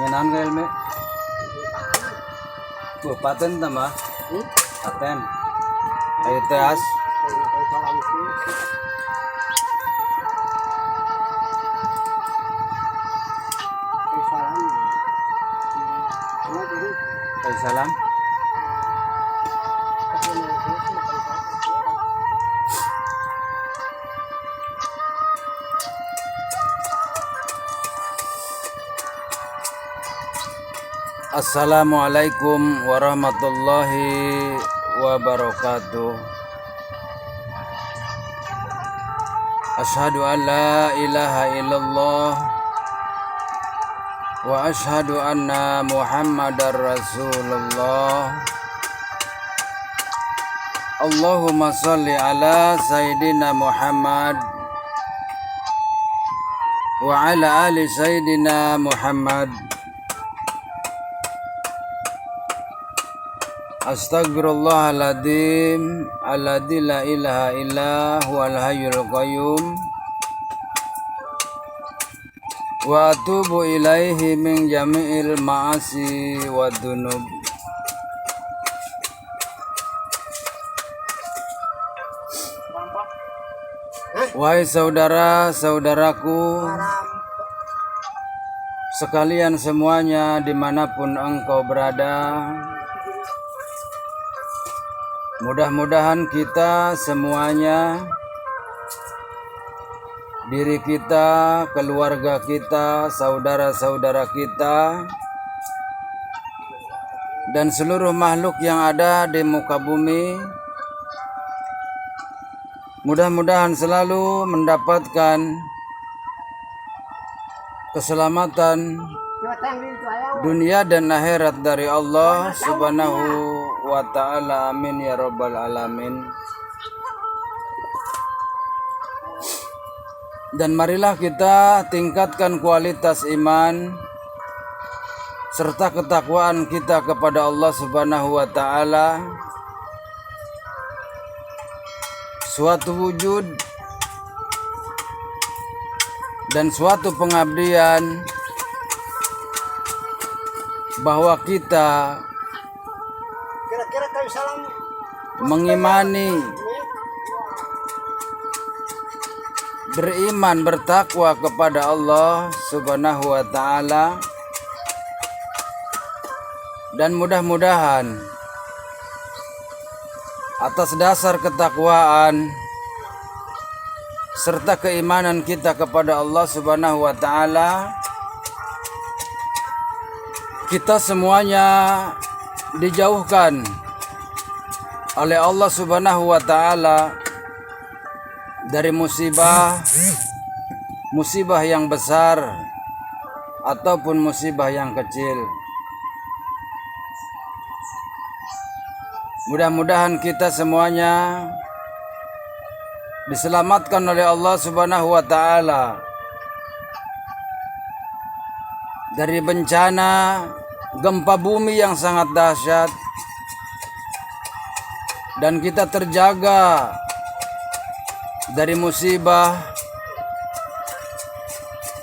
Ngenan ka ilme? Paten tama? Paten. Ayo teas. Kay salam. Assalamualaikum warahmatullahi wabarakatuh. Asyhadu an la ilaha illallah wa asyhadu anna Muhammadar Rasulullah. Allahumma sholli ala Sayyidina Muhammad wa ala ali Sayyidina Muhammad. Astagfirullahaladzim alladzi la ilaha illa huwal hayyul qayyum wa atubu ilaihi min jami'il ma'asi wa dzunub. Wahai saudara-saudaraku sekalian semuanya dimanapun engkau berada, mudah-mudahan kita semuanya, diri kita, keluarga kita, saudara-saudara kita, dan seluruh makhluk yang ada di muka bumi, mudah-mudahan selalu mendapatkan keselamatan dunia dan akhirat dari Allah Subhanahu wa ta'ala. Amin ya rabbal alamin. Dan marilah kita tingkatkan kualitas iman serta ketakwaan kita kepada Allah Subhanahu wa ta'ala. Suatu wujud dan suatu pengabdian bahwa kita mengimani, beriman, bertakwa kepada Allah Subhanahu wa ta'ala, dan mudah-mudahan atas dasar ketakwaan serta keimanan kita kepada Allah Subhanahu wa ta'ala, kita semuanya dijauhkan oleh Allah Subhanahu wa ta'ala dari musibah yang besar ataupun musibah yang kecil. Mudah-mudahan kita semuanya diselamatkan oleh Allah Subhanahu wa ta'ala dari bencana gempa bumi yang sangat dahsyat, dan kita terjaga dari musibah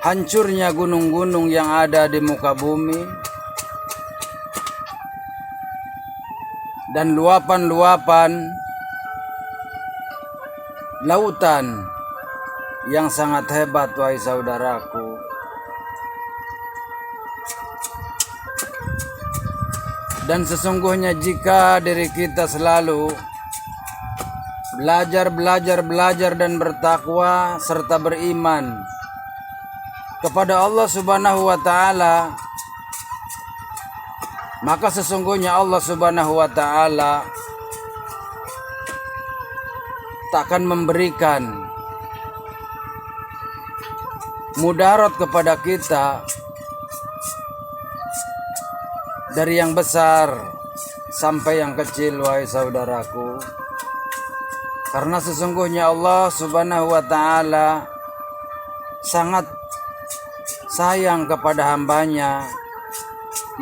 hancurnya gunung-gunung yang ada di muka bumi dan luapan-luapan lautan yang sangat hebat, wahai saudaraku. Dan sesungguhnya jika diri kita selalu belajar dan bertakwa serta beriman kepada Allah Subhanahu wa ta'ala, maka sesungguhnya Allah Subhanahu wa ta'ala takkan memberikan mudarat kepada kita dari yang besar sampai yang kecil, wahai saudaraku. Karena sesungguhnya Allah Subhanahu wa ta'ala sangat sayang kepada hambanya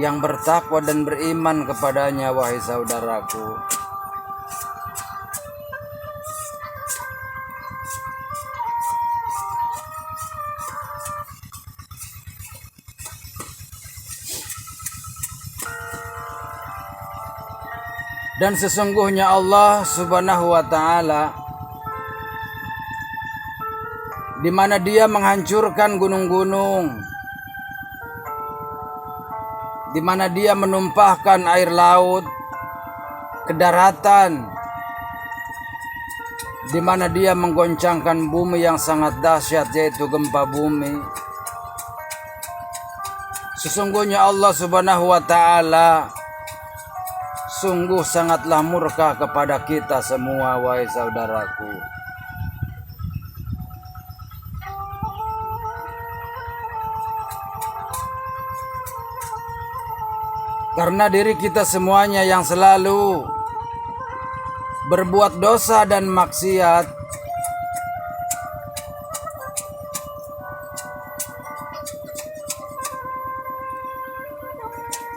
yang bertakwa dan beriman kepadanya, wahai saudaraku. Dan sesungguhnya Allah Subhanahu wa Ta'ala, di mana Dia menghancurkan gunung-gunung, di mana Dia menumpahkan air laut ke daratan, di mana Dia menggoncangkan bumi yang sangat dahsyat, yaitu gempa bumi. Sesungguhnya Allah Subhanahu wa Ta'ala sungguh sangatlah murka kepada kita semua, wahai saudaraku. Karena diri kita semuanya yang selalu berbuat dosa dan maksiat,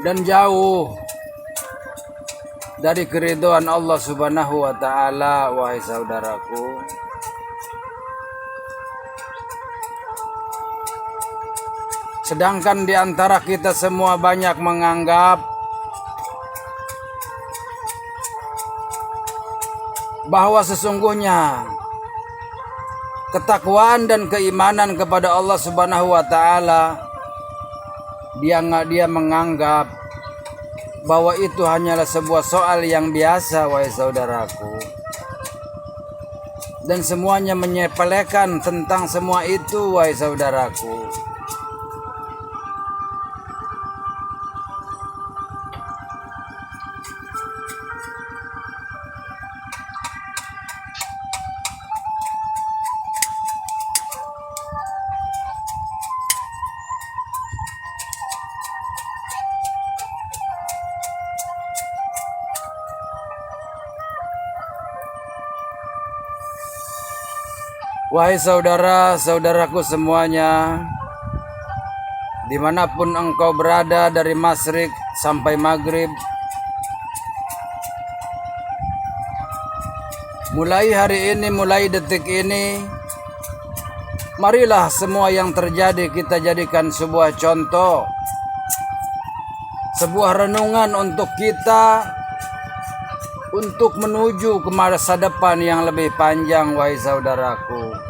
dan jauh dari keridhaan Allah Subhanahu wa Ta'ala, wahai saudaraku. Sedangkan di antara kita semua banyak menganggap bahwa sesungguhnya ketakwaan dan keimanan kepada Allah Subhanahu wa Ta'ala, dia menganggap bahwa itu hanyalah sebuah soal yang biasa, wahai saudaraku. Dan semuanya menyepelekan tentang semua itu, wahai saudaraku. Wahai saudara-saudaraku semuanya, dimanapun engkau berada dari masyrik sampai maghrib, mulai hari ini, mulai detik ini, marilah semua yang terjadi kita jadikan sebuah contoh, sebuah renungan untuk kita, untuk menuju ke masa depan yang lebih panjang, wahai saudaraku.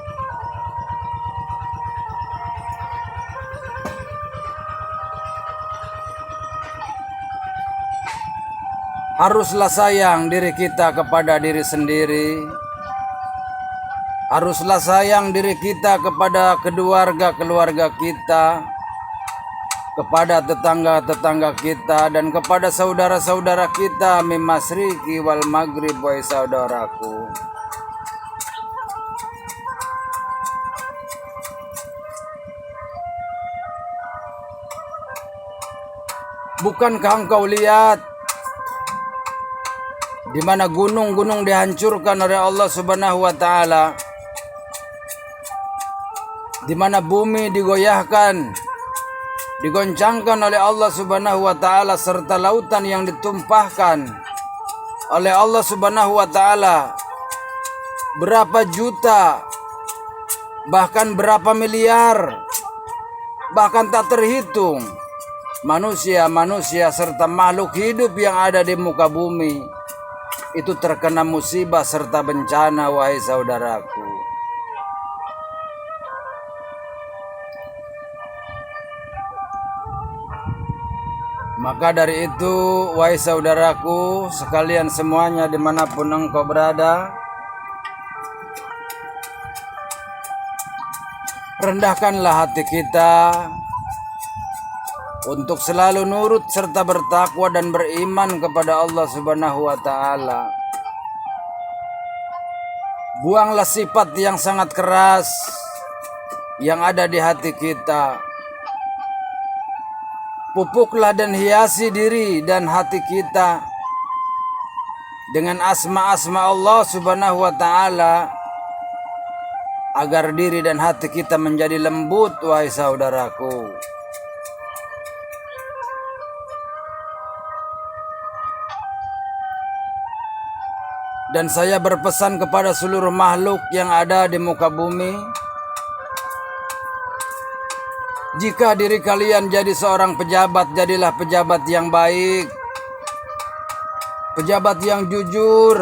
Haruslah sayang diri kita kepada diri sendiri. Haruslah sayang diri kita kepada keluarga-keluarga kita, kepada tetangga-tetangga kita, dan kepada saudara-saudara kita min masyriqi wal maghrib, wahai saudaraku. Bukankah engkau lihat di mana gunung-gunung dihancurkan oleh Allah Subhanahu wa Ta'ala, di mana bumi digoyahkan, digoncangkan oleh Allah Subhanahu wa Ta'ala, serta lautan yang ditumpahkan oleh Allah Subhanahu wa Ta'ala berapa juta, bahkan berapa miliar, bahkan tak terhitung manusia-manusia serta makhluk hidup yang ada di muka bumi itu terkena musibah serta bencana, wahai saudaraku. Maka dari itu, wahai saudaraku sekalian semuanya dimanapun engkau berada, rendahkanlah hati kita untuk selalu nurut serta bertakwa dan beriman kepada Allah Subhanahu wa Ta'ala. Buanglah sifat yang sangat keras yang ada di hati kita. Pupuklah dan hiasi diri dan hati kita dengan asma-asma Allah Subhanahu wa Ta'ala, agar diri dan hati kita menjadi lembut, wahai saudaraku. Dan saya berpesan kepada seluruh makhluk yang ada di muka bumi, jika diri kalian jadi seorang pejabat, jadilah pejabat yang baik. pejabat yang jujur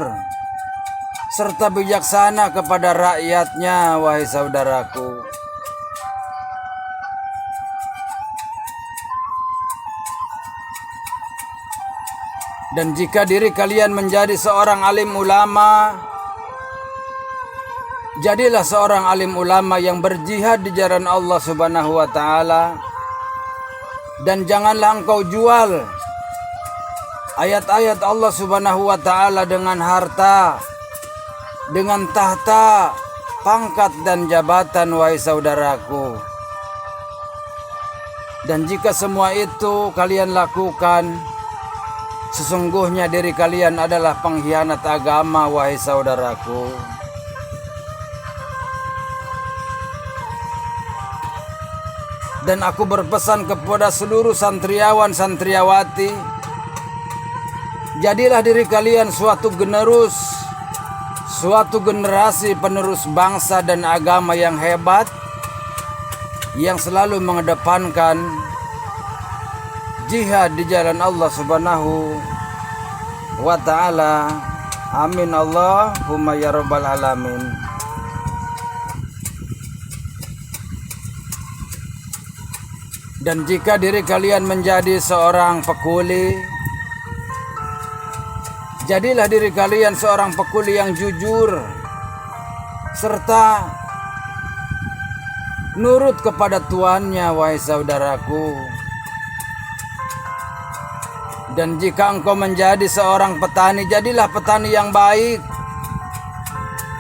serta bijaksana kepada rakyatnya, wahai saudaraku. Dan jika diri kalian menjadi seorang alim ulama, jadilah seorang alim ulama yang berjihad di jalan Allah Subhanahu wa taala. Dan janganlah engkau jual ayat-ayat Allah Subhanahu wa taala dengan harta, dengan tahta, pangkat dan jabatan, wahai saudaraku. Dan jika semua itu kalian lakukan, sesungguhnya diri kalian adalah pengkhianat agama, wahai saudaraku. Dan aku berpesan kepada seluruh santriawan santriawati, jadilah diri kalian suatu generasi penerus bangsa dan agama yang hebat, yang selalu mengedepankan jihad di jalan Allah Subhanahu wa ta'ala. Amin Allahumma ya rabbal alamin. Dan jika diri kalian menjadi seorang pekuli, jadilah diri kalian seorang pekuli yang jujur serta nurut kepada tuannya, wahai saudaraku. Dan jika engkau menjadi seorang petani, jadilah petani yang baik,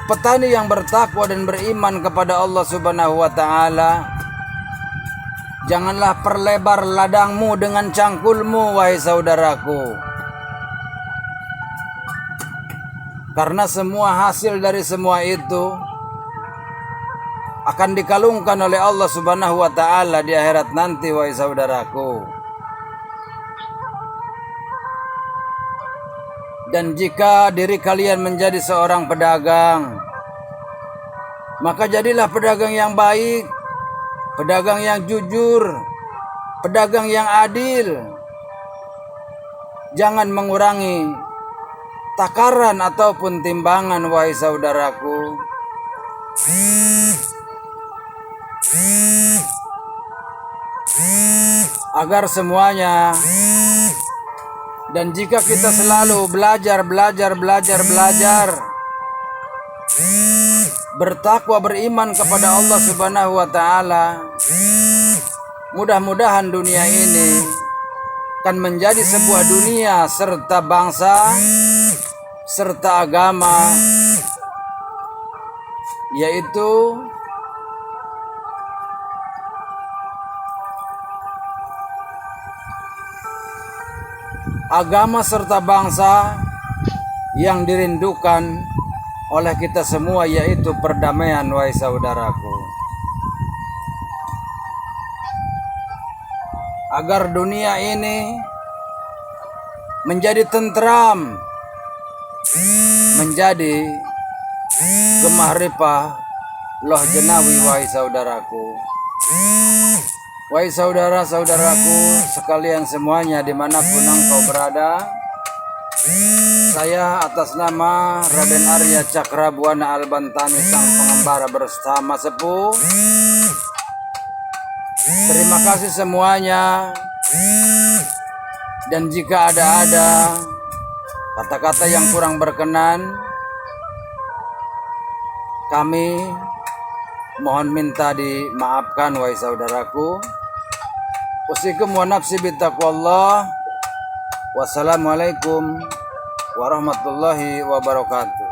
petani yang bertakwa dan beriman kepada Allah Subhanahu wa taala. Janganlah perlebar ladangmu dengan cangkulmu, wahai saudaraku. Karena semua hasil dari semua itu akan dikalungkan oleh Allah Subhanahu wa taala di akhirat nanti, wahai saudaraku. Dan jika diri kalian menjadi seorang pedagang, maka jadilah pedagang yang baik, pedagang yang jujur, pedagang yang adil. Jangan mengurangi takaran ataupun timbangan, wahai saudaraku. Agar semuanya, dan jika kita selalu belajar, bertakwa, beriman kepada Allah Subhanahu wa taala, mudah-mudahan dunia ini akan menjadi sebuah dunia serta bangsa serta agama, yaitu agama serta bangsa yang dirindukan oleh kita semua, yaitu perdamaian, wahai saudaraku. Agar dunia ini menjadi tentram, menjadi gemah ripah loh jenawi, wahai saudaraku. Wahai saudara-saudaraku sekalian semuanya dimanapun engkau berada, saya atas nama Raden Arya Cakrabuana Albantani sang pengembara bersama sepuh, terima kasih semuanya. Dan jika ada kata-kata yang kurang berkenan, kami mohon minta dimaafkan, wahai saudaraku. Usikum wa nafsi bittaqwallah. Wassalamualaikum warahmatullahi wabarakatuh.